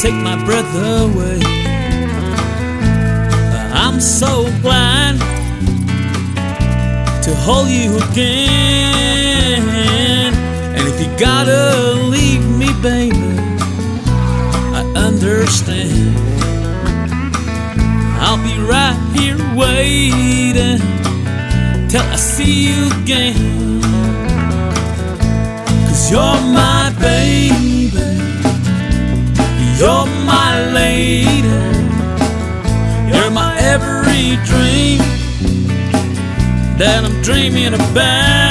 take my breath away. I'm so glad to hold you again. And if you gotta leave me, baby, I understand. I'll be right here waiting till I see you again. 'Cause you're my baby, you're my lady, you're my every dream that I'm dreaming about.